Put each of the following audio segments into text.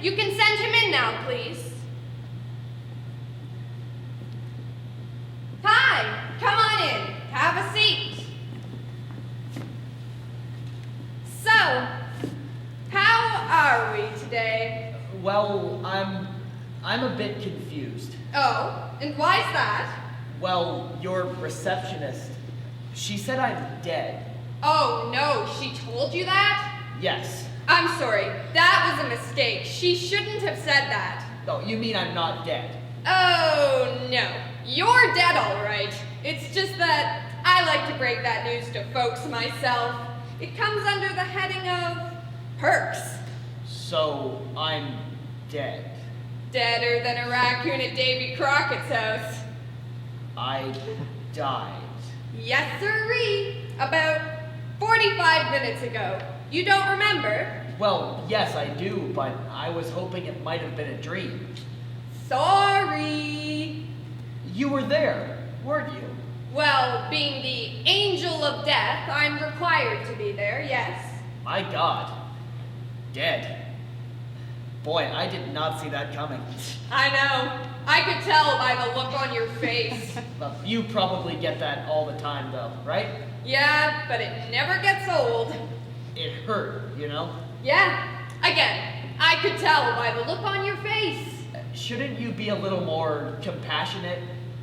You can send him in now, please. Hi, come on in. Have a seat. So, how are we today? Well, I'm a bit confused. Oh, and why's that? Well, your receptionist, she said I'm dead. Oh, no, she told you that? Yes. I'm sorry, that was a mistake. She shouldn't have said that. Oh, you mean I'm not dead? Oh, no. You're dead, all right. It's just that I like to break that news to folks myself. It comes under the heading of perks. So, I'm dead. Deader than a raccoon at Davy Crockett's house. I died. Yes, sirree. About 45 minutes ago. You don't remember? Well, yes, I do, but I was hoping it might have been a dream. Sorry. You were there, weren't you? Well, being the angel of death, I'm required to be there, yes. My God. Dead. Boy, I did not see that coming. I know. I could tell by the look on your face. Well, you probably get that all the time, though, right? Yeah, but it never gets old. It hurt, you know? Yeah. Again, I could tell by the look on your face. Shouldn't you be a little more compassionate?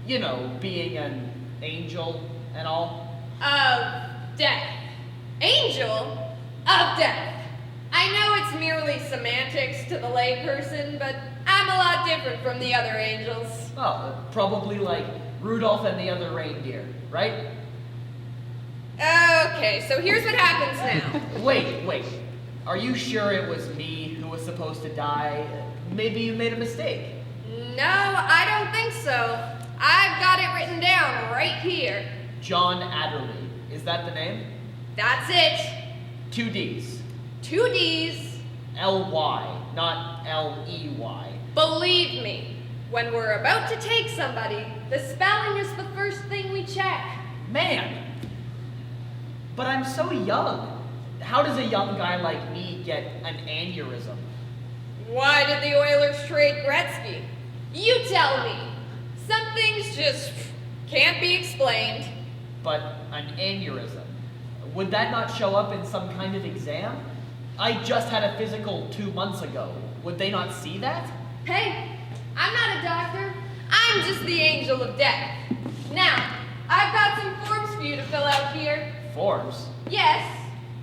You know, being an angel and all? Of death. Angel of death. I know it's merely semantics to the layperson, but I'm a lot different from the other angels. Oh, probably like Rudolph and the other reindeer, right? Okay, so here's what happens now. Wait. Are you sure it was me who was supposed to die? Maybe you made a mistake. No, I don't think so. I've got it written down right here. John Adderley. Is that the name? That's it. 2 D's. 2 D's. L-Y, not L-E-Y. Believe me, when we're about to take somebody, the spelling is the first thing we check. Man! But I'm so young. How does a young guy like me get an aneurysm? Why did the Oilers trade Gretzky? You tell me. Some things just can't be explained. But an aneurysm, would that not show up in some kind of exam? I just had a physical 2 months ago. Would they not see that? Hey, I'm not a doctor. I'm just the angel of death. Now, I've got some forms for you to fill out here. Forms? Yes.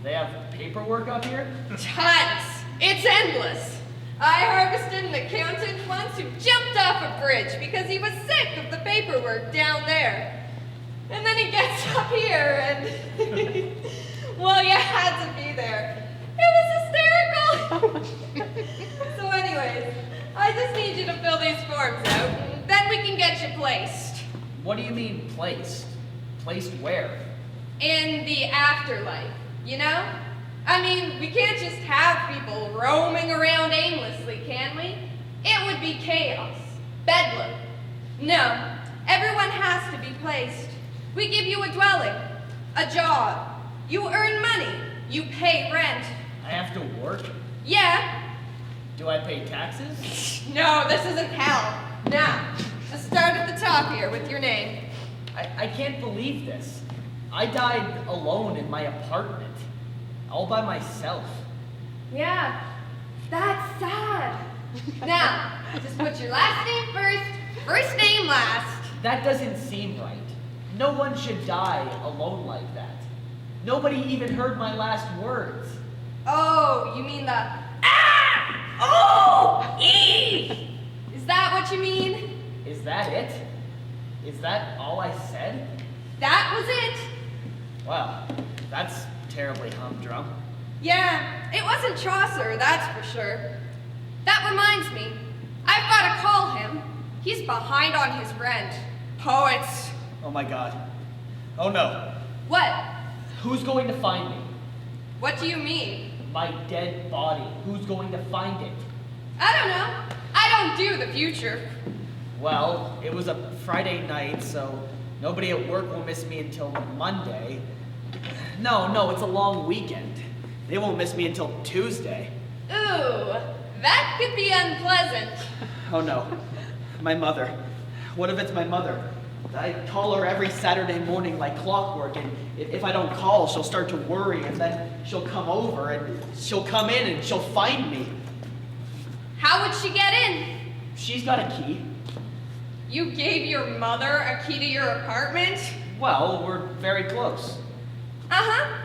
They have paperwork up here? Tons. It's endless. I harvested an accountant once who jumped off a bridge because he was sick of the paperwork down there. And then he gets up here and, well, you had to be there. It was hysterical. So anyways, I just need you to fill these forms out, and then we can get you placed. What do you mean placed? Placed where? In the afterlife, you know? I mean, we can't just have people roaming around aimlessly, can we? It would be chaos. Bedlam. No, everyone has to be placed. We give you a dwelling, a job. You earn money. You pay rent. I have to work? Yeah. Do I pay taxes? No, this isn't hell. Now, let's start at the top here with your name. I can't believe this. I died alone in my apartment. All by myself. Yeah, that's sad. Now, just put your last name first name last. That doesn't seem right. No one should die alone like that. Nobody even heard my last words. Oh, you mean the ah! Oh! E! Is that what you mean? Is that it? Is that all I said? That was it. Well, That's terribly humdrum. Yeah, it wasn't Chaucer, that's for sure. That reminds me, I've got to call him. He's behind on his rent. Poets. Oh my god. Oh no. What? Who's going to find me? What do you mean? My dead body. Who's going to find it? I don't know. I don't do the future. Well, it was a Friday night, so nobody at work will miss me until Monday. No, it's a long weekend. They won't miss me until Tuesday. Ooh, that could be unpleasant. Oh no. My mother. What if it's my mother? I call her every Saturday morning like clockwork, and if I don't call, she'll start to worry, and then she'll come over, and she'll come in, and she'll find me. How would she get in? She's got a key. You gave your mother a key to your apartment? Well, we're very close. Uh-huh.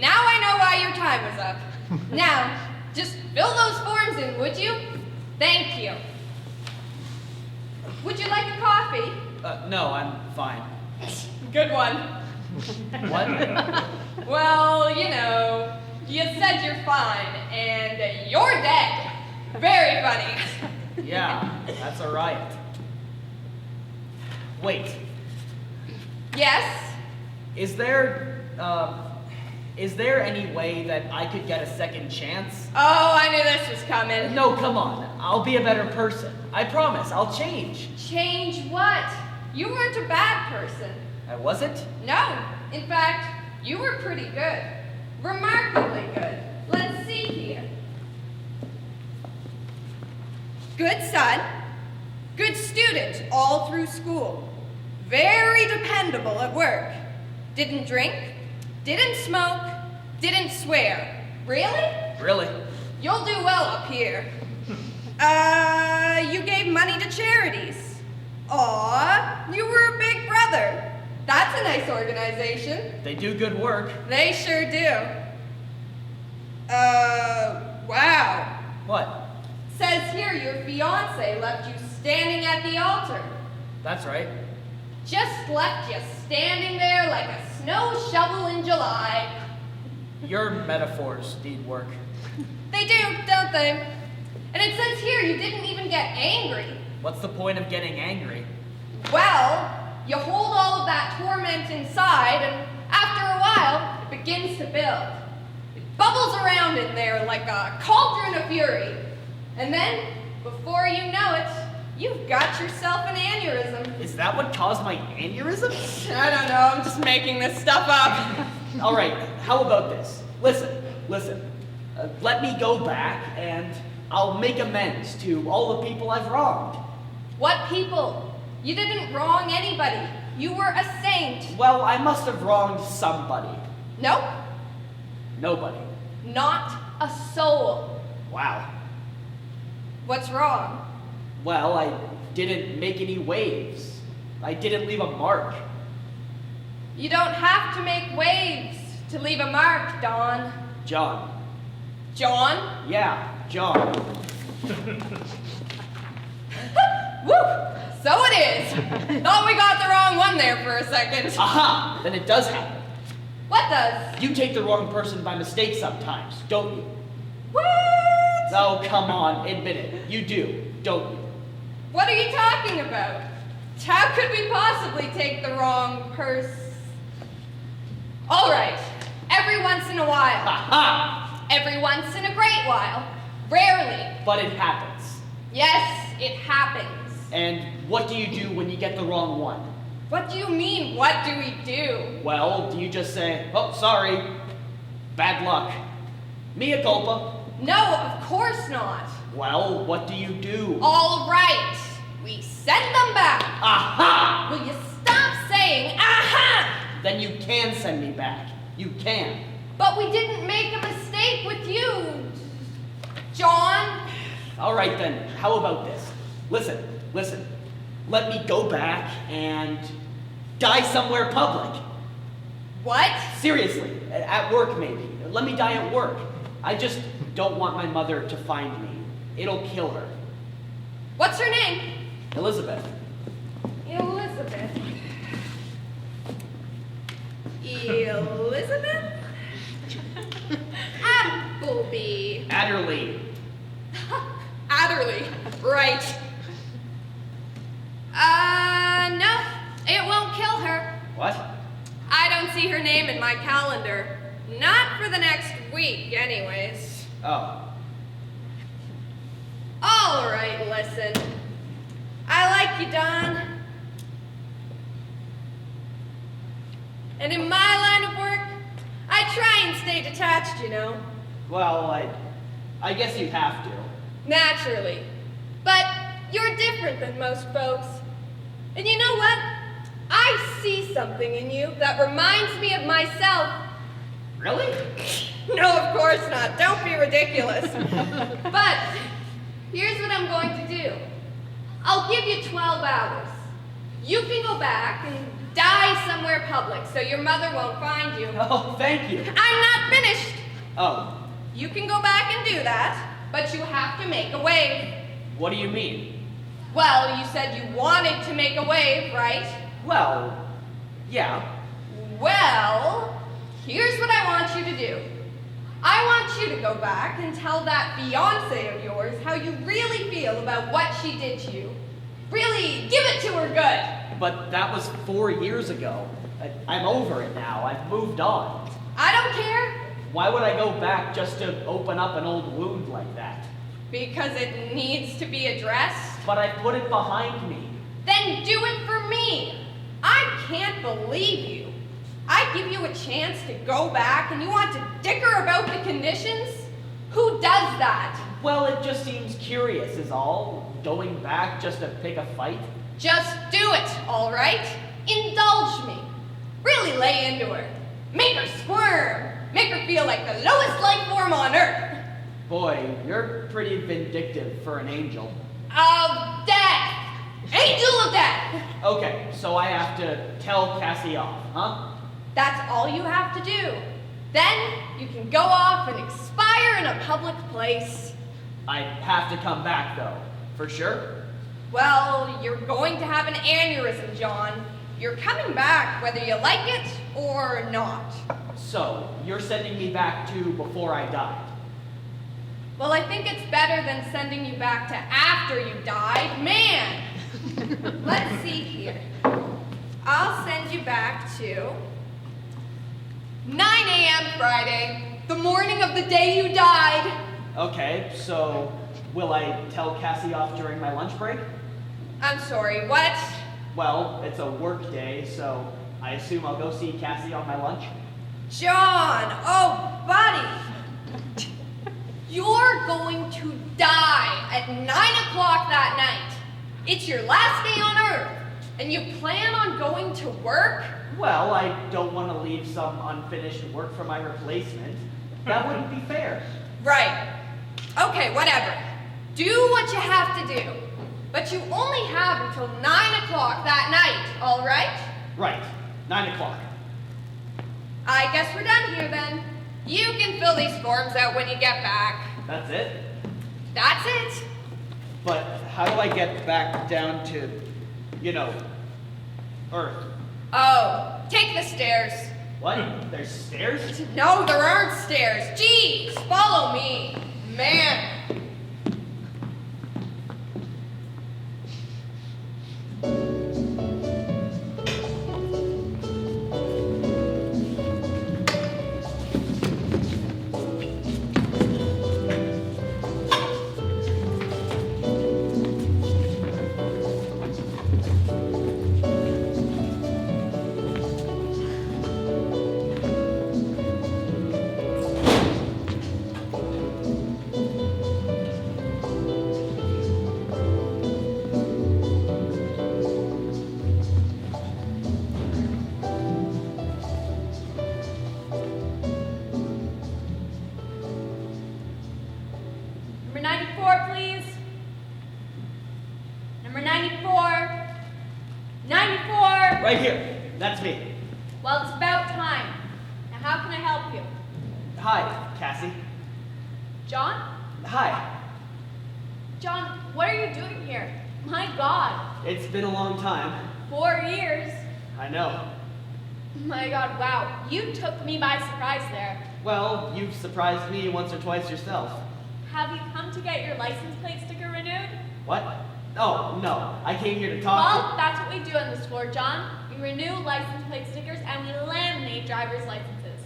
Now I know why your time was up. Now, just fill those forms in, would you? Thank you. Would you like a coffee? No, I'm fine. Good one. What? Well, you know, you said you're fine, and you're dead. Very funny. Yeah, that's a riot. Wait, Yes? is there any way that I could get a second chance? Oh, I knew this was coming. No, come on. I'll be a better person. I promise, I'll change. Change what? You weren't a bad person. I wasn't? No. In fact, you were pretty good. Remarkably good. Let's see here. Good son. Good student all through school. Very dependable at work. Didn't drink. Didn't smoke. Didn't swear. Really? Really? You'll do well up here. You gave money to charities. Aw, you were a big brother. That's a nice organization. They do good work. They sure do. Wow. What? Says here your fiance left you standing at the altar. That's right. Just left you standing there like a snow shovel in July. Your metaphors need work. They do, don't they? And it says here you didn't even get angry. What's the point of getting angry? Well, you hold all of that torment inside, and after a while, it begins to build. It bubbles around in there like a cauldron of fury. And then, before you know it, you've got yourself an aneurysm. Is that what caused my aneurysm? I don't know, I'm just making this stuff up. All right, how about this? Listen. Let me go back and I'll make amends to all the people I've wronged. What people? You didn't wrong anybody. You were a saint. Well, I must have wronged somebody. Nope, Nobody. not a soul. Wow. What's wrong? Well, I didn't make any waves. I didn't leave a mark. You don't have to make waves to leave a mark, Don. John. John? Yeah, John. Woo! So it is. Thought we got the wrong one there for a second. Aha! Then it does happen. What does? You take the wrong person by mistake sometimes, don't you? What? Oh, come on, admit it. You do, don't you? What are you talking about? How could we possibly take the wrong person? All right. Every once in a while. Aha! Every once in a great while. Rarely. But it happens. Yes, it happens. And what do you do when you get the wrong one? What do you mean, what do we do? Well, do you just say, oh, sorry, bad luck, mea culpa? No, of course not. Well, what do you do? All right. We send them back. Aha! Will you stop saying, aha? Then you can send me back. You can. But we didn't make a mistake with you, John. All right then, how about this? Listen. Let me go back and die somewhere public. What? Seriously, at work maybe. Let me die at work. I just don't want my mother to find me. It'll kill her. What's her name? Elizabeth. Elizabeth. Elizabeth? Adderley. Adderley, right. No, it won't kill her. What? I don't see her name in my calendar. Not for the next week, anyways. Oh. All right, listen. I like you, Don. And in my line of work, I try and stay detached, you know. Well, I guess you'd have to. Naturally. But you're different than most folks. And you know what? I see something in you that reminds me of myself. Really? No, of course not. Don't be ridiculous. But here's what I'm going to do. I'll give you 12 hours. You can go back and die somewhere public so your mother won't find you. Oh, thank you. I'm not finished. Oh, You can go back and do that, but you have to make a wave. what do you mean? Well, you said you wanted to make a wave, right? Well, yeah. Well, here's what I want you to do. I want you to go back and tell that fiancé of yours how you really feel about what she did to you. Really, give it to her good. But that was 4 years ago. I'm over it now. I've moved on. I don't care, Why would I go back just to open up an old wound like that? because it needs to be addressed. But I put it behind me. Then do it for me. I can't believe you. I give you a chance to go back and you want to dicker about the conditions? Who does that? Well, it just seems curious is all. Going back just to pick a fight. Just do it, all right? Indulge me. Really lay into her. Make her squirm. Make her feel like the lowest life form on Earth. Boy, you're pretty vindictive for an angel. Of death. Angel of death. Okay, so I have to tell Cassie off, huh? That's all you have to do. Then you can go off and expire in a public place. I have to come back, though. For sure? Well, you're going to have an aneurysm, John. You're coming back whether you like it or not. So, you're sending me back to before I died. Well, I think it's better than sending you back to after you died. Man! Let's see here. I'll send you back to 9 a.m. Friday, the morning of the day you died. Okay, so will I tell Cassie off during my lunch break? I'm sorry, what? Well, it's a work day, so I assume I'll go see Cassie on my lunch. John, oh, buddy. You're going to die at 9 o'clock that night. It's your last day on Earth, and you plan on going to work? Well, I don't want to leave some unfinished work for my replacement. That wouldn't be fair. Right. Okay, whatever. Do what you have to do. But you only have until 9 o'clock that night, all right? Right, 9 o'clock. I guess we're done here then. You can fill these forms out when you get back. That's it? That's it. But how do I get back down to, Earth? Oh, take the stairs. What? There's stairs? No, there aren't stairs. Jeez, follow me. Man. Number 94, please. Number 94. 94. Right here. That's me. Well, it's about time. Now, how can I help you? Hi, Cassie. John? Hi. John, what are you doing here? My God. It's been a long time. 4 years. I know. My God, wow. You took me by surprise there. Well, you've surprised me once or twice yourself. have you come to get your license plate sticker renewed? What? Oh, no. I came here to talk Well, that's what we do on the store, John. We renew license plate stickers and we laminate driver's licenses.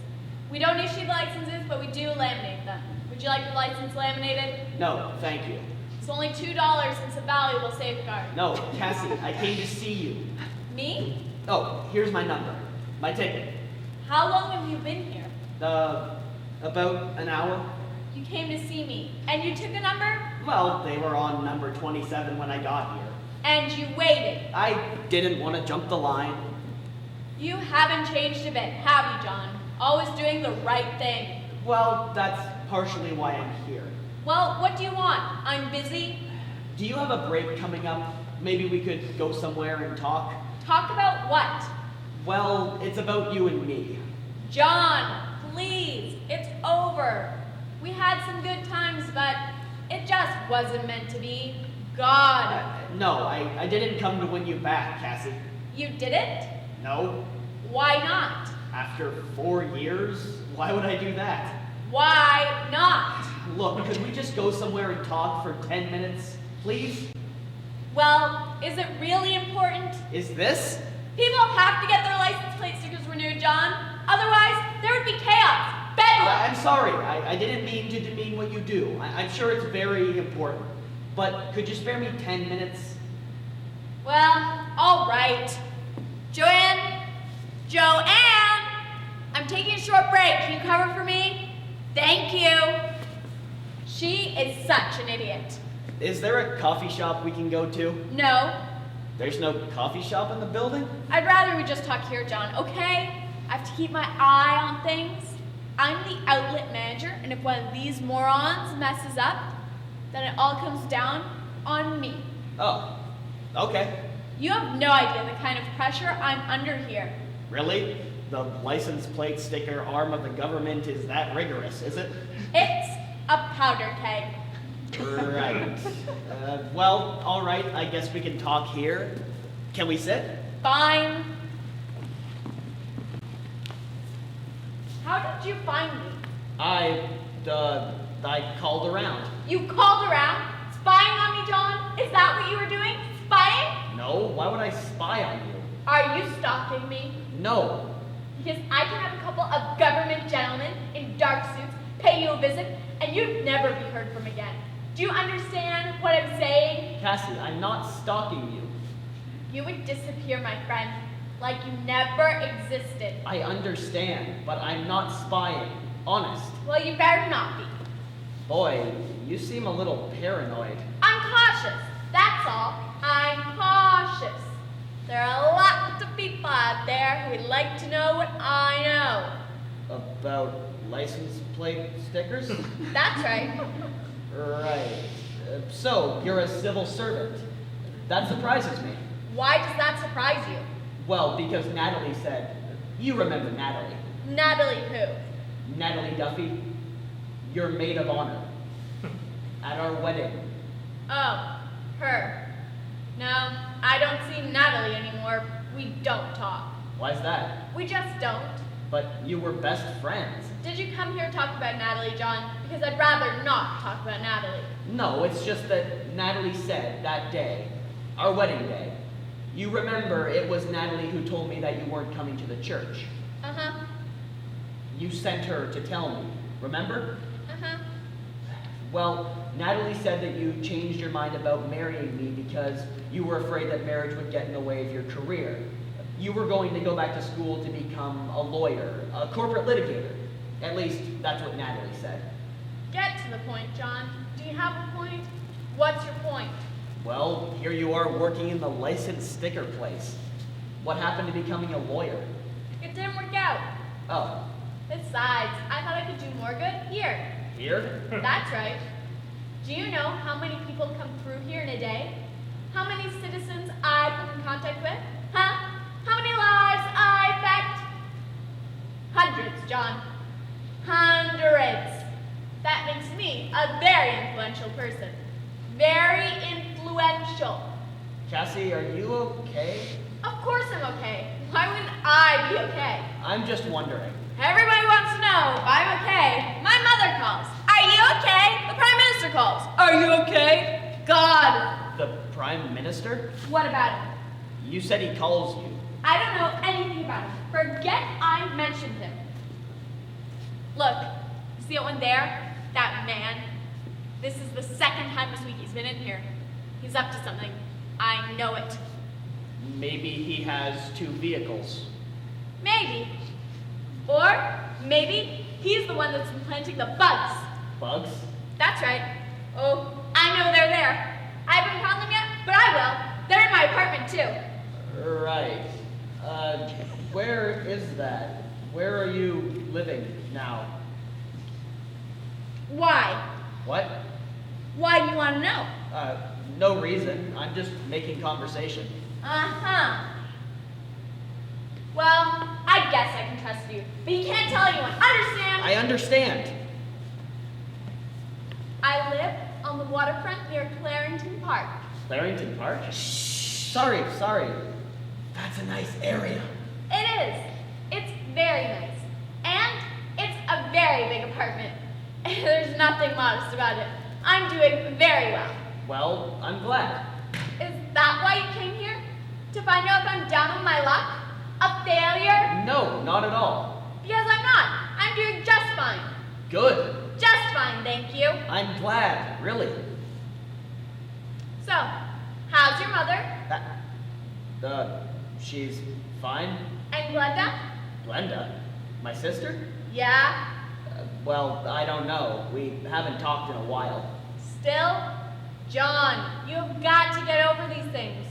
We don't issue the licenses, but we do laminate them. Would you like your license laminated? No, thank you. It's only $2 and it's a valuable safeguard. No, Cassie, I came to see you. Me? Oh, here's my number. My ticket. How long have you been here? About an hour. You came to see me, and you took a number? Well, they were on number 27 when I got here. And you waited. I didn't want to jump the line. You haven't changed a bit, have you, John? Always doing the right thing. Well, that's partially why I'm here. Well, what do you want? I'm busy. Do you have a break coming up? Maybe we could go somewhere and talk? Talk about what? Well, it's about you and me. John, please, it's over. We had some good times, but it just wasn't meant to be. God. No, I didn't come to win you back, Cassie. You didn't? No. Why not? After 4 years? Why would I do that? Why not? Look, could we just go somewhere and talk for 10 minutes, please? Well, is it really important? Is this? People have to get their license plate stickers renewed, John. Otherwise, there would be chaos. Bedlam. I'm sorry. I didn't mean to demean what you do. I'm sure it's very important. But could you spare me 10 minutes? Well, all right. Joanne, I'm taking a short break. Can you cover for me? Thank you. She is such an idiot. Is there a coffee shop we can go to? No, There's no coffee shop in the building? I'd rather we just talk here, John, okay? I have to keep my eye on things. I'm the outlet manager, and if one of these morons messes up, then it all comes down on me. Oh, okay. You have no idea the kind of pressure I'm under here. Really? The license plate sticker arm of the government is that rigorous, is it? It's a powder keg. Right. Well, all right. I guess we can talk here. Can we sit? Fine. How did you find me? I called around. You called around? Spying on me, John? Is that what you were doing? Spying? No, why would I spy on you? Are you stalking me? No. Because I can have a couple of government gentlemen in dark suits pay you a visit, and you'd never be heard from again. Do you understand what I'm saying? Cassie, I'm not stalking you. You would disappear, my friend, like you never existed. I understand, but I'm not spying. Honest. Well, you better not be. Boy, you seem a little paranoid. I'm cautious, that's all. I'm cautious. There are lots of people out there who'd like to know what I know. About license plate stickers? That's right. Right. So, you're a civil servant. That surprises me. Why does that surprise you? Well, because Natalie said, you remember Natalie. Natalie who? Natalie Duffy, your maid of honor. At our wedding. Oh, her. No, I don't see Natalie anymore. We don't talk. Why's that? We just don't. But you were best friends. Did you come here to talk about Natalie, John? Because I'd rather not talk about Natalie. No, it's just that Natalie said that day, our wedding day. You remember it was Natalie who told me that you weren't coming to the church. Uh-huh. You sent her to tell me, remember? Uh-huh. Well, Natalie said that you changed your mind about marrying me because you were afraid that marriage would get in the way of your career. You were going to go back to school to become a lawyer, a corporate litigator. At least, that's what Natalie said. Get to the point, John. Do you have a point? What's your point? Well, here you are working in the licensed sticker place. What happened to becoming a lawyer? It didn't work out. Oh, Besides, I thought I could do more good here. here? That's right. Do you know how many people come through here in a day? How many citizens I come in contact with? Huh? How many lives I affect? Hundreds, John. Hundreds. That makes me a very influential person. Very influential. Cassie, are you okay? Of course I'm okay. Why wouldn't I be okay? I'm just wondering. Everybody wants to know if I'm okay. My mother calls. Are you okay? The Prime Minister Minister calls. Are you okay? God. The Prime Minister? What about him? You said he calls you. I don't know anything about him. Forget I mentioned him. Look, you see that one there? That man? This is the second time this week he's been in here. He's up to something. I know it. Maybe he has 2 vehicles. Maybe. Or maybe he's the one that's been planting the bugs. Bugs? That's right. Oh, I know they're there. I haven't found them yet, but I will. They're in my apartment too. Right. Where is that? Where are you living now? Why? What? Why do you want to know? No reason. I'm just making conversation. Uh-huh. Well, I guess I can trust you, but you can't tell anyone. Understand? I understand. I live on the waterfront near Clarendon Park. Clarendon Park? Shh. Sorry. That's a nice area. It is. It's very nice. And it's a very big apartment. There's nothing modest about it. I'm doing very well. Well, I'm glad. Is that why you came here? To find out if I'm down on my luck? A failure? No, not at all. Because I'm not. I'm doing just fine. Good. Just fine, thank you. I'm glad, really. So, how's your mother? She's fine. And Glenda? Glenda? My sister? Yeah? Well, I don't know. We haven't talked in a while. Still? John, you have got to get over these things.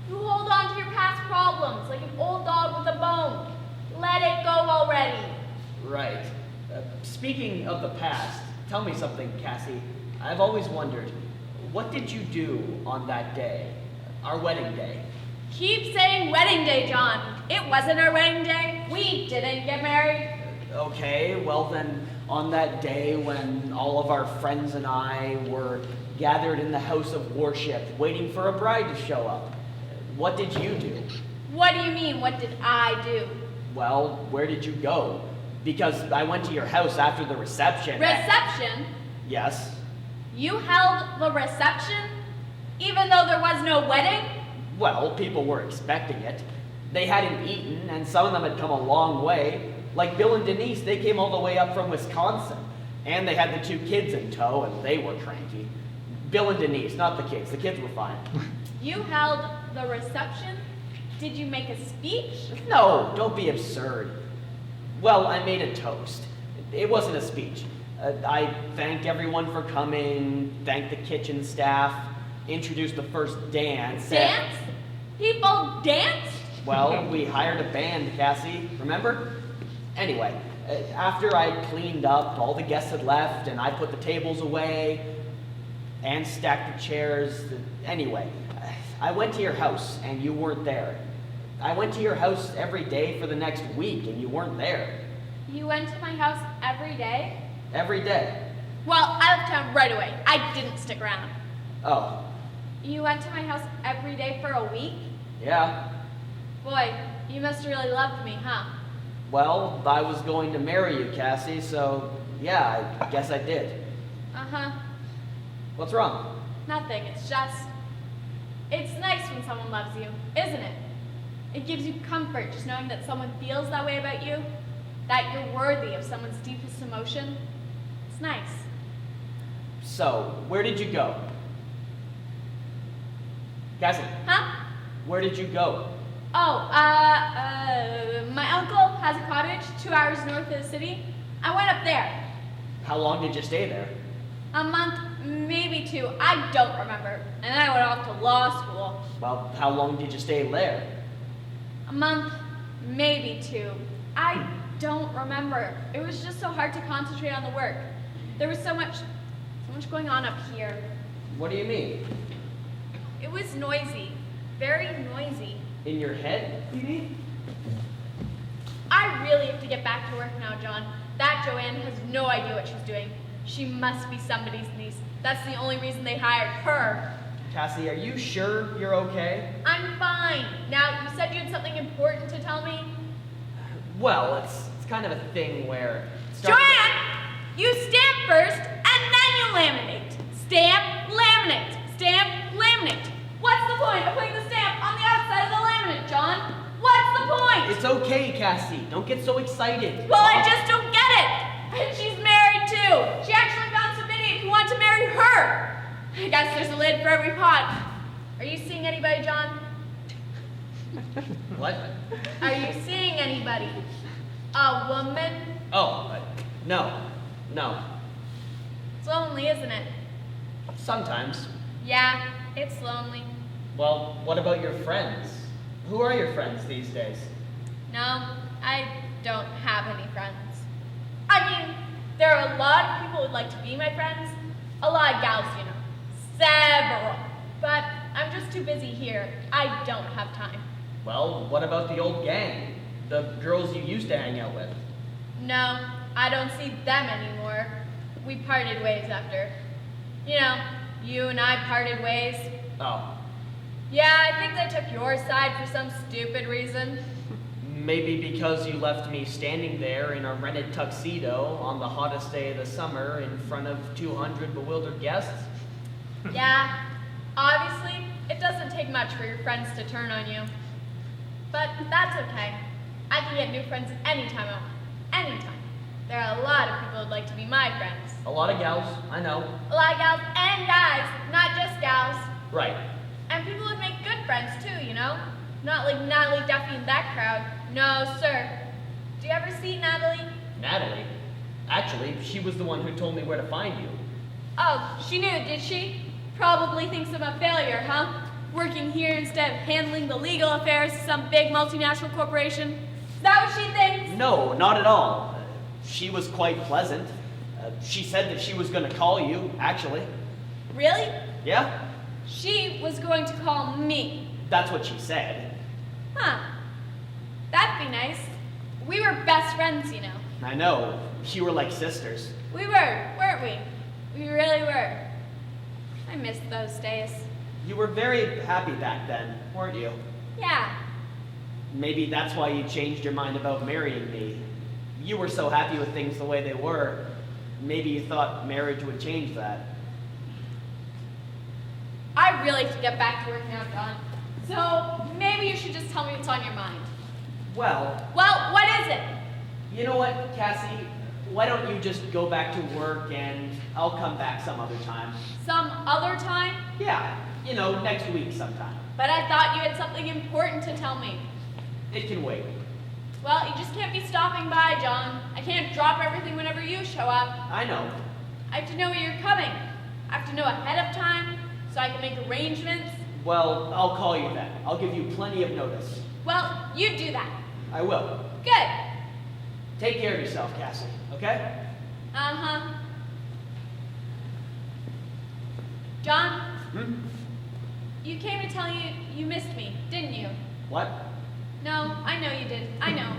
You hold on to your past problems like an old dog with a bone. Let it go already. Right. Speaking of the past, tell me something, Cassie. I've always wondered, what did you do on that day? Our wedding day. Keep saying wedding day, John. It wasn't our wedding day. We didn't get married. Okay, well then, on that day when all of our friends and I were gathered in the house of worship, waiting for a bride to show up, what did you do? What do you mean, what did I do? Well, where did you go? Because I went to your house after the reception. Reception? Yes. You held the reception? Even though there was no wedding? Well, people were expecting it. They hadn't eaten, and some of them had come a long way. Like Bill and Denise, they came all the way up from Wisconsin. And they had the 2 kids in tow, and they were cranky. Bill and Denise, not the kids. The kids were fine. You held the reception? Did you make a speech? No, don't be absurd. Well, I made a toast. It wasn't a speech. I thanked everyone for coming, thanked the kitchen staff, introduced the first dance. Dance? People danced? Well, we hired a band, Cassie, remember? Anyway, after I cleaned up, all the guests had left, and I put the tables away and stacked the chairs. Anyway, I went to your house, and you weren't there. I went to your house every day for the next week, and you weren't there. You went to my house every day? Every day. Well, I left town right away. I didn't stick around. Oh. You went to my house every day for a week? Yeah. Boy, you must have really loved me, huh? Well, I was going to marry you, Cassie, so yeah, I guess I did. Uh-huh. What's wrong? Nothing, it's just... It's nice when someone loves you, isn't it? It gives you comfort just knowing that someone feels that way about you, that you're worthy of someone's deepest emotion. It's nice. So, where did you go? Cassie, Huh? where did you go? Oh, my uncle has a cottage 2 hours north of the city. I went up there. How long did you stay there? A month, maybe 2, I don't remember. And then I went off to law school. Well, how long did you stay there? A month, maybe 2. I don't remember. It was just so hard to concentrate on the work. There was so much going on up here. What do you mean? It was noisy, very noisy. In your head, you mean? I really have to get back to work now, John. That Joanne has no idea what she's doing. She must be somebody's niece. That's the only reason they hired her. Cassie, are you sure you're okay? I'm fine. Now, you said you had something important to tell me? Well, it's kind of a thing where... Joanne! You stamp first, and then you laminate. Stamp, laminate. Stamp, laminate. What's the point of putting the stamp on the outside of the laminate, John? What's the point? It's okay, Cassie. Don't get so excited. Well, I just don't get it. And she's married too. She actually found some idiot who wanted to marry her. I guess there's a lid for every pot. Are you seeing anybody, John? What? Are you seeing anybody? A woman? Oh, no. It's lonely, isn't it? Sometimes. Yeah, it's lonely. Well, what about your friends? Who are your friends these days? No, I don't have any friends. I mean, there are a lot of people who'd like to be my friends. A lot of gals, you know. Several. But I'm just too busy here. I don't have time. Well, what about the old gang? The girls you used to hang out with? No, I don't see them anymore. We parted ways after. You know, you and I parted ways. Oh. Yeah, I think they took your side for some stupid reason. Maybe because you left me standing there in a rented tuxedo on the hottest day of the summer in front of 200 bewildered guests? Yeah, obviously, it doesn't take much for your friends to turn on you. But that's okay. I can get new friends anytime I want. Anytime. There are a lot of people who'd like to be my friends. A lot of gals, I know. A lot of gals and guys, not just gals. Right. And people would make good friends too, you know? Not like Natalie Duffy and that crowd. No, sir. Do you ever see Natalie? Natalie? Actually, she was the one who told me where to find you. Oh, she knew, did she? Probably thinks I'm a failure, huh? Working here instead of handling the legal affairs of some big multinational corporation. Is that what she thinks? No, not at all. She was quite pleasant. She said that she was going to call you, actually. Really? Yeah? She was going to call me. That's what she said. Huh. That'd be nice. We were best friends, you know. I know. You were like sisters. We were, weren't we? We really were. I missed those days. You were very happy back then, weren't you? Yeah. Maybe that's why you changed your mind about marrying me. You were so happy with things the way they were. Maybe you thought marriage would change that. I really should get back to work now, John. So maybe you should just tell me what's on your mind. Well, What is it? you know what, Cassie? Why don't you just go back to work and I'll come back some other time? Some other time? Yeah, you know, next week sometime. But I thought you had something important to tell me. It can wait. Well, you just can't be stopping by, John. I can't drop everything whenever you show up. I know. I have to know when you're coming. I have to know ahead of time so I can make arrangements. Well, I'll call you then. I'll give you plenty of notice. Well, you do that. I will. Good. Take care of yourself, Cassie, okay? Uh-huh. John, Hmm? you came to tell you missed me, didn't you? What? No, I know you did. I know.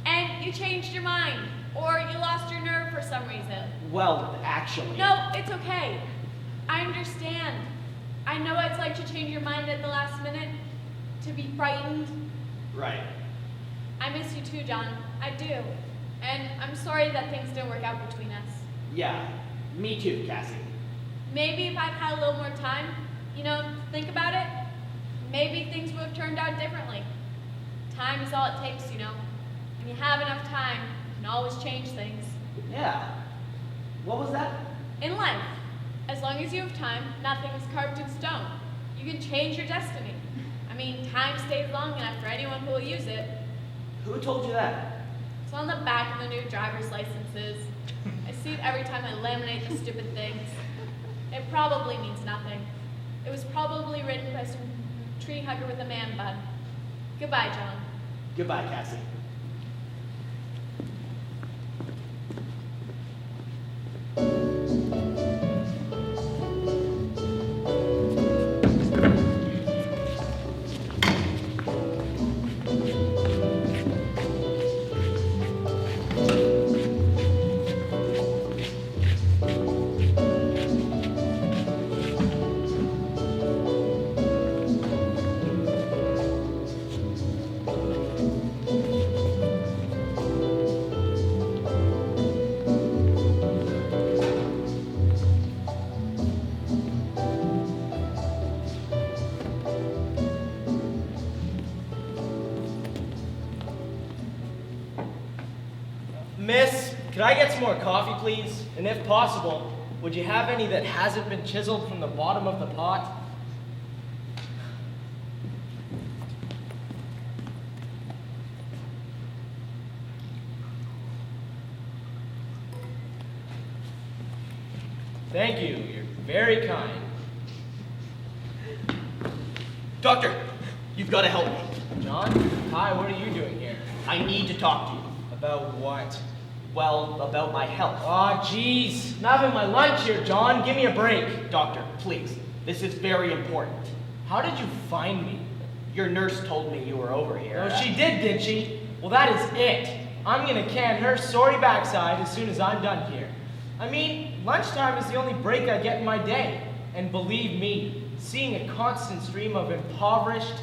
And you changed your mind. Or you lost your nerve for some reason. Well, actually. No, it's okay. I understand. I know what it's like to change your mind at the last minute. To be frightened. Right. I miss you too, John. I do. And I'm sorry that things didn't work out between us. Yeah, me too, Cassie. Maybe if I'd had a little more time, you know, to think about it, maybe things would have turned out differently. Time is all it takes, you know. When you have enough time, you can always change things. Yeah. What was that? In life, as long as you have time, nothing is carved in stone. You can change your destiny. I mean, time stays long enough for anyone who will use it. Who told you that? It's on the back of the new driver's licenses. I see it every time I laminate the stupid things. It probably means nothing. It was probably written by some tree hugger with a man bun. Goodbye, John. Goodbye, Cassie. Miss, could I get some more coffee, please? And if possible, would you have any that hasn't been chiseled from the bottom of the pot? Thank you. You're very kind. Doctor, you've got to help me. John? Hi, what are you doing here? I need to talk to you. About what? Well, about my health. Aw, jeez. Not having my lunch here, John. Give me a break. Doctor, please. This is very important. How did you find me? Your nurse told me you were over here. Oh, she did she? Well, that is it. I'm gonna can her sorry backside as soon as I'm done here. I mean, lunchtime is the only break I get in my day. And believe me, seeing a constant stream of impoverished,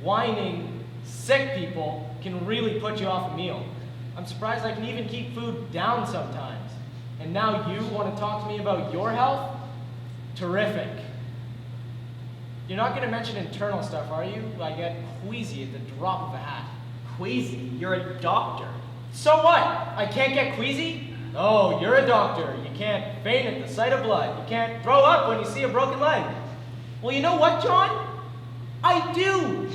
whining, sick people can really put you off a meal. I'm surprised I can even keep food down sometimes. And now you want to talk to me about your health? Terrific. You're not going to mention internal stuff, are you? I get queasy at the drop of a hat. Queasy? You're a doctor. So what? I can't get queasy? Oh, you're a doctor. You can't faint at the sight of blood. You can't throw up when you see a broken leg. Well, you know what, John? I do.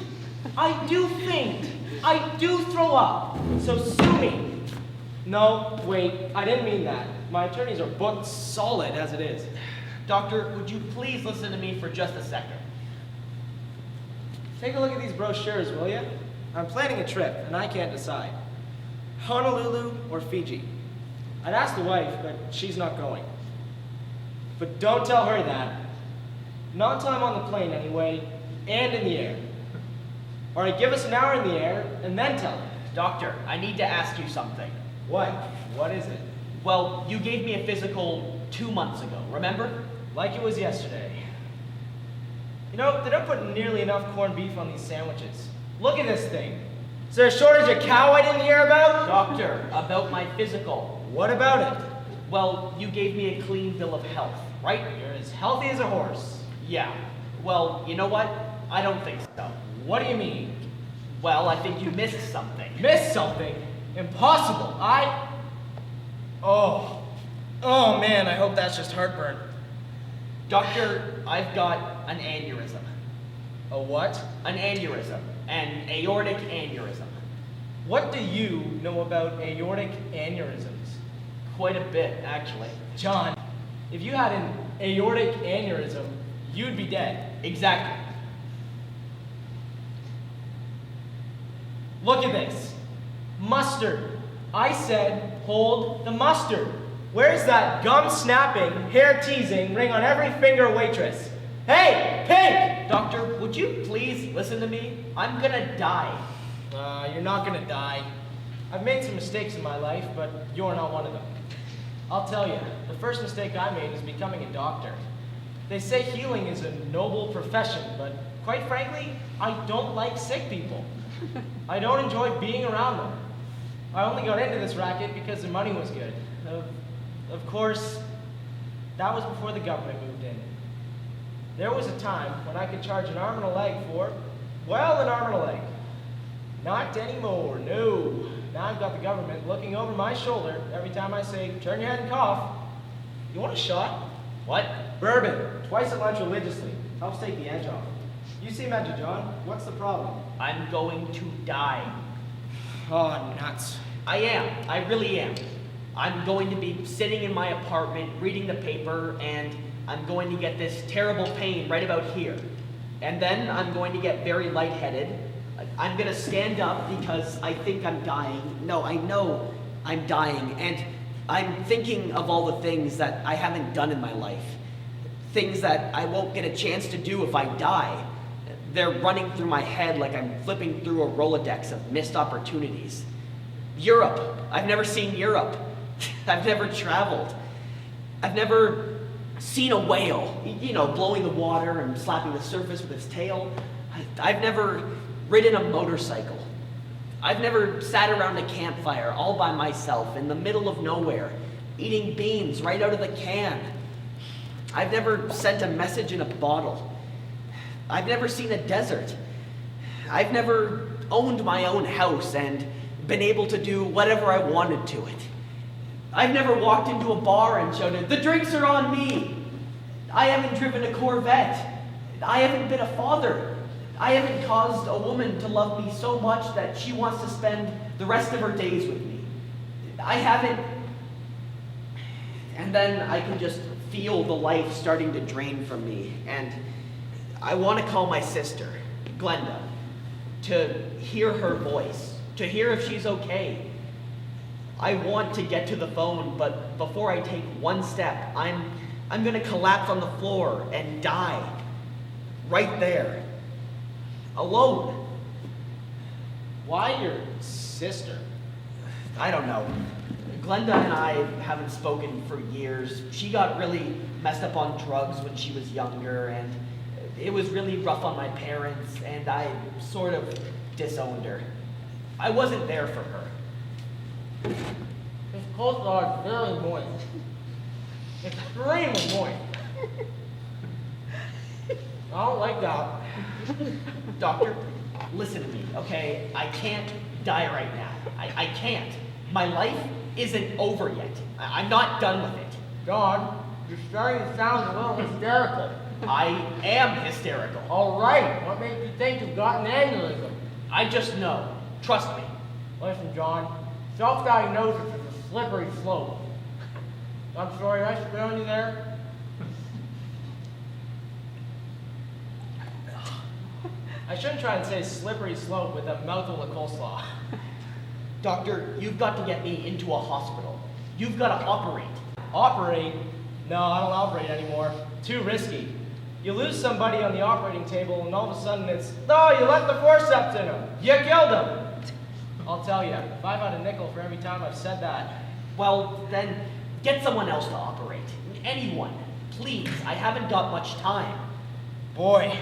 I do faint. I do throw up. So sue me. No, wait, I didn't mean that. My attorneys are booked solid as it is. Doctor, would you please listen to me for just a second? Take a look at these brochures, will you? I'm planning a trip, and I can't decide. Honolulu or Fiji? I'd ask the wife, but she's not going. But don't tell her that. Not until I'm on the plane anyway, and in the air. All right, give us an hour in the air, and then tell her. Doctor, I need to ask you something. What? What is it? Well, you gave me a physical 2 months ago, remember? Like it was yesterday. You know, they don't put nearly enough corned beef on these sandwiches. Look at this thing. Is there a shortage of cow I didn't hear about? Doctor, about my physical. What about it? Well, you gave me a clean bill of health, right? You're as healthy as a horse. Yeah. Well, you know what? I don't think so. What do you mean? Well, I think you missed something. Missed something? Impossible. Oh man, I hope that's just heartburn. Doctor, I've got an aneurysm. A what? An aneurysm. An aortic aneurysm. What do you know about aortic aneurysms? Quite a bit, actually. John, if you had an aortic aneurysm, you'd be dead. Exactly. Look at this. Mustard. I said, hold the mustard. Where's that gum-snapping, hair-teasing, ring-on-every-finger waitress? Hey, Pink! Doctor, would you please listen to me? I'm gonna die. You're not gonna die. I've made some mistakes in my life, but you're not one of them. I'll tell you, the first mistake I made was becoming a doctor. They say healing is a noble profession, but quite frankly, I don't like sick people. I don't enjoy being around them. I only got into this racket because the money was good. Of course, that was before the government moved in. There was a time when I could charge an arm and a leg for, well, an arm and a leg. Not anymore, no. Now I've got the government looking over my shoulder every time I say, turn your head and cough. You want a shot? What? Bourbon, twice at lunch religiously. Helps take the edge off. You seem edgy, John. What's the problem? I'm going to die. Oh, nuts. I am. I really am. I'm going to be sitting in my apartment, reading the paper, and I'm going to get this terrible pain right about here. And then I'm going to get very lightheaded. I'm going to stand up because I think I'm dying. No, I know I'm dying. And I'm thinking of all the things that I haven't done in my life. Things that I won't get a chance to do if I die. They're running through my head like I'm flipping through a Rolodex of missed opportunities. Europe. I've never seen Europe. I've never traveled. I've never seen a whale, you know, blowing the water and slapping the surface with its tail. I've never ridden a motorcycle. I've never sat around a campfire all by myself in the middle of nowhere, eating beans right out of the can. I've never sent a message in a bottle. I've never seen a desert. I've never owned my own house and been able to do whatever I wanted to it. I've never walked into a bar and shouted, "The drinks are on me." I haven't driven a Corvette. I haven't been a father. I haven't caused a woman to love me so much that she wants to spend the rest of her days with me. I haven't... And then I can just feel the life starting to drain from me, and I want to call my sister, Glenda, to hear her voice, to hear if she's okay. I want to get to the phone, but before I take one step, I'm gonna collapse on the floor and die. Right there. Alone. Why your sister? I don't know. Glenda and I haven't spoken for years. She got really messed up on drugs when she was younger, and it was really rough on my parents, and I sort of disowned her. I wasn't there for her. His coleslaw is very moist. Extremely moist. I don't like that. Doctor, listen to me, okay? I can't die right now. I can't. My life isn't over yet. I'm not done with it. John, you're starting to sound a little hysterical. I am hysterical. All right, what makes you think you've got an aneurysm? I just know. Trust me. Listen, John, self-diagnosis is a slippery slope. I'm sorry I spit on you there. I shouldn't try and say slippery slope with a mouthful of coleslaw. Doctor, you've got to get me into a hospital. You've got to operate. Operate? No, I don't operate anymore. Too risky. You lose somebody on the operating table and all of a sudden it's, oh, you left the forceps in him. You killed him. I'll tell you, if I've had a nickel for every time I've said that. Well, then get someone else to operate. Anyone. Please, I haven't got much time. Boy,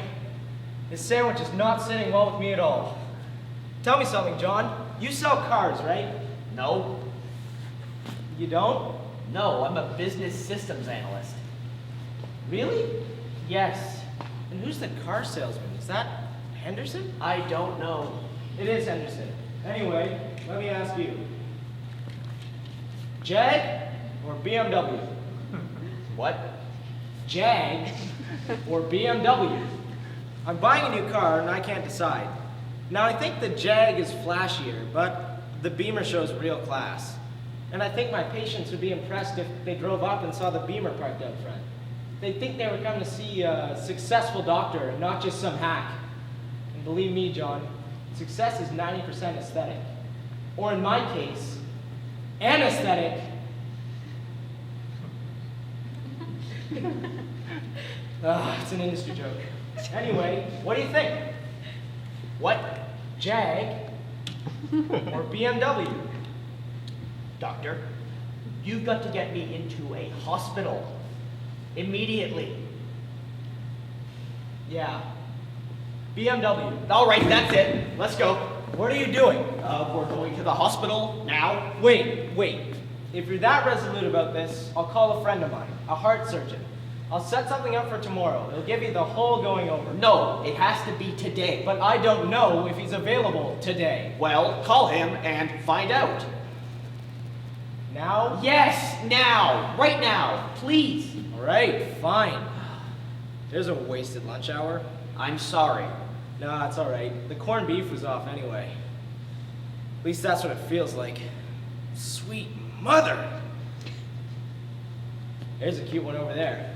this sandwich is not sitting well with me at all. Tell me something, John. You sell cars, right? No. You don't? No, I'm a business systems analyst. Really? Yes. And who's the car salesman? Is that Henderson? I don't know. It is Henderson. Anyway, let me ask you. Jag or BMW? What? Jag or BMW? I'm buying a new car and I can't decide. Now I think the Jag is flashier, but the Beamer shows real class. And I think my patients would be impressed if they drove up and saw the Beamer parked out front. They'd think they were coming to see a successful doctor and not just some hack. And believe me, John, success is 90% aesthetic. Or in my case, anesthetic. It's an industry joke. Anyway, what do you think? What? Jag or BMW? Doctor, you've got to get me into a hospital. Immediately. Yeah. BMW. All right, that's it. Let's go. What are you doing? We're going to the hospital now. Wait. If you're that resolute about this, I'll call a friend of mine, a heart surgeon. I'll set something up for tomorrow. It'll give you the whole going over. No, it has to be today. But I don't know if he's available today. Well, call him and find out. Now? Yes, now. Right now. Please. All right, fine. There's a wasted lunch hour. I'm sorry. No, it's all right. The corned beef was off anyway. At least that's what it feels like. Sweet mother. There's a cute one over there.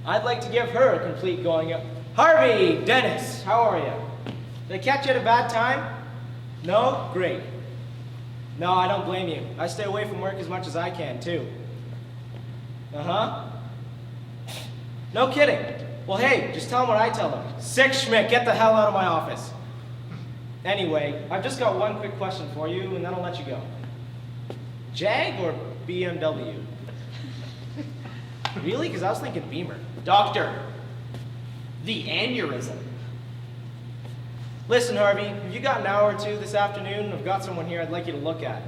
I'd like to give her a complete going up. Harvey, Dennis, how are you? Did I catch you at a bad time? No? Great. No, I don't blame you. I stay away from work as much as I can, too. Uh-huh. No kidding. Well, hey, just tell them what I tell them. Sick Schmidt, get the hell out of my office. Anyway, I've just got one quick question for you, and then I'll let you go. Jag or BMW? Really? Because I was thinking Beamer. Doctor, the aneurysm. Listen, Harvey, if you got an hour or two this afternoon, I've got someone here I'd like you to look at.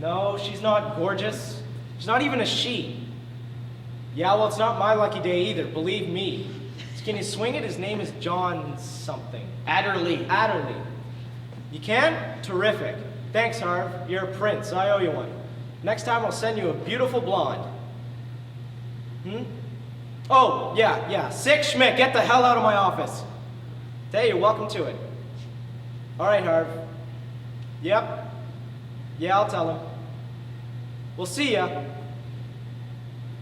No, she's not gorgeous. She's not even a she. Yeah, well, it's not my lucky day either, believe me. Can you swing it? His name is John something. Adderley. Adderley. You can? Terrific. Thanks, Harv. You're a prince. I owe you one. Next time I'll send you a beautiful blonde. Oh, yeah. Sick Schmidt, get the hell out of my office. Hey, you're welcome to it. All right, Harv. Yep. Yeah, I'll tell him. We'll see ya.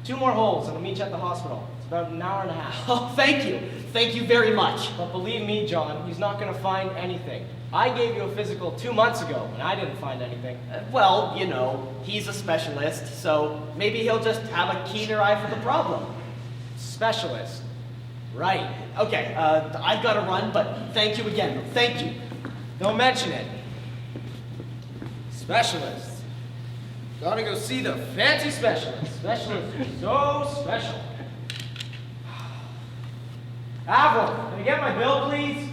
2 more holes and I'll meet you at the hospital. It's about an hour and a half. Oh, thank you. Thank you very much. But believe me, John, he's not going to find anything. I gave you a physical 2 months ago, and I didn't find anything. Well, you know, he's a specialist, so maybe he'll just have a keener eye for the problem. Specialist. Right. Okay, I've got to run, but thank you again. Thank you. Don't mention it. Specialist. Gotta go see the fancy specialist. Specialist is so special. Avril, can you get my bill, please?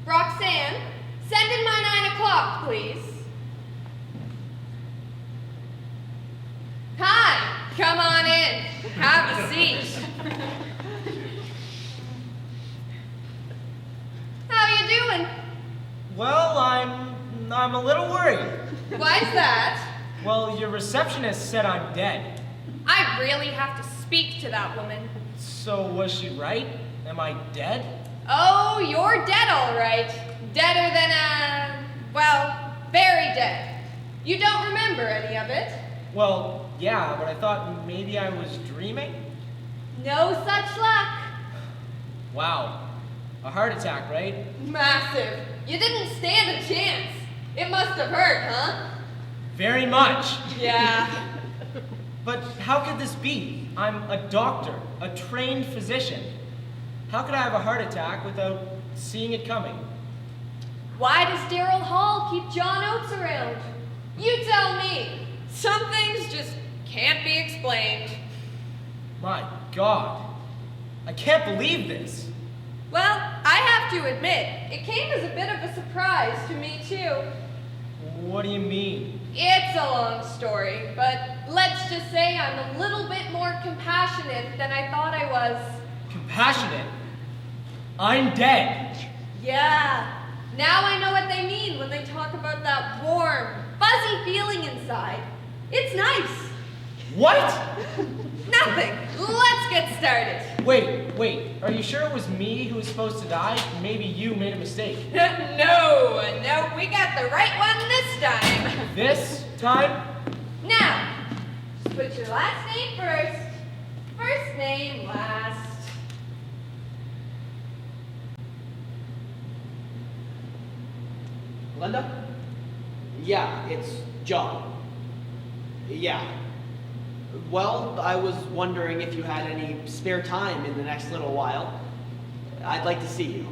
Roxanne, send in my 9 o'clock, please. Hi, come on in. Have a seat. How you doing? Well, I'm a little worried. Why's that? Well, your receptionist said I'm dead. I really have to speak to that woman. So was she right? Am I dead? Oh, you're dead all right. Deader than well, very dead. You don't remember any of it? Well, yeah, but I thought maybe I was dreaming. No such luck. Wow. A heart attack, right? Massive. You didn't stand a chance. It must have hurt, huh? Very much. Yeah. But how could this be? I'm a doctor, a trained physician. How could I have a heart attack without seeing it coming? Why does Daryl Hall keep John Oates around? You tell me. Some things just can't be explained. My God. I can't believe this. Well, I have to admit, it came as a bit of a surprise to me too. What do you mean? It's a long story, but let's just say I'm a little bit more compassionate than I thought I was. Compassionate? I'm dead. Yeah. Now I know what they mean when they talk about that warm, fuzzy feeling inside. It's nice. What? Nothing. Let's get started. Wait. Are you sure it was me who was supposed to die? Maybe you made a mistake. No, we got the right one this time. This time? Now, just put your last name first. First name last. Linda? Yeah, it's John. Yeah. Well, I was wondering if you had any spare time in the next little while. I'd like to see you.